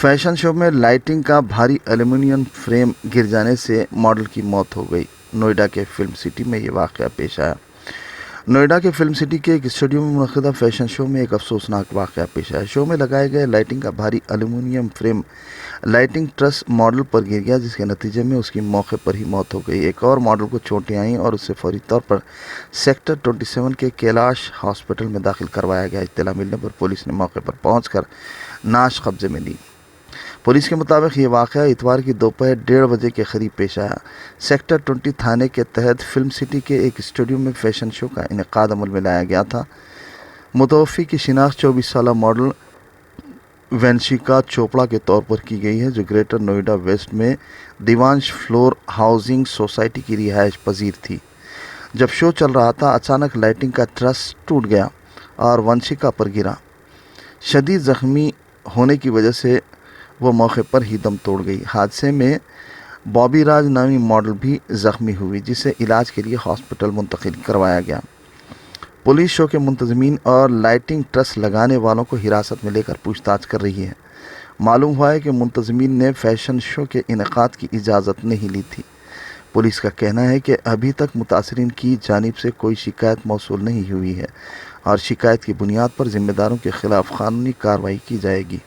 Fashion show में lighting का भारी एल्युमिनियम फ्रेम गिर जाने से मॉडल की मौत हो गई। नोएडा के फिल्म सिटी में ये वाक़या पेश आया। नोएडा के फिल्म सिटी के एक स्टूडियो में मुनक़िदा फैशन शो में एक अफसोसनाक वाक़या पेश आया। शो में लगाए गए लाइटिंग का भारी aluminium frame lighting truss model पर गिर गया, जिसके नतीजे में उसकी मौके पर ही मौत हो गई। एक और मॉडल को चोटें आईं और उसे फौरी तौर पर सेक्टर 27 के कैलाश हॉस्पिटल में दाखिल करवाया गया। इत्तला मिलने पर पुलिस ने मौके पर पहुंचकर नाश कब्जे में ली। पुलिस के मुताबिक ये वाक़या इतवार की दोपहर 1:30 बजे के करीब पेश आया। सेक्टर 20 थाने के तहत फिल्म सिटी के एक स्टूडियो में फैशन शो का इनेकाद अमल में लाया गया था। मुतवफ़्फ़ी की शिनाख्त 24 साला मॉडल वंशिका चोपड़ा के तौर पर की गई है, जो ग्रेटर नोएडा वेस्ट में दीवांश फ्लोर हाउसिंग सोसाइटी की रिहाइश पजीर थी। जब शो चल रहा था, अचानक लाइटिंग का ट्रस टूट गया और वंशिका पर गिरा। शदीद ज़ख्मी होने की वजह से वो मौके पर ही दम तोड़ गई। हादसे में बॉबी राज नामी मॉडल भी ज़ख्मी हुई, जिसे इलाज के लिए हॉस्पिटल मुंतकिल करवाया गया। पुलिस शो के मुंतज़मीन और लाइटिंग ट्रस लगाने वालों को हिरासत में लेकर पूछताछ कर रही है। मालूम हुआ है कि मुंतज़मीन ने फैशन शो के इनेकाद की इजाज़त नहीं ली थी। पुलिस का कहना है कि अभी तक मुतासरीन की जानिब से कोई शिकायत मौसूल नहीं हुई है और शिकायत की बुनियाद पर ज़िम्मेदारों के खिलाफ कानूनी कार्रवाई की जाएगी।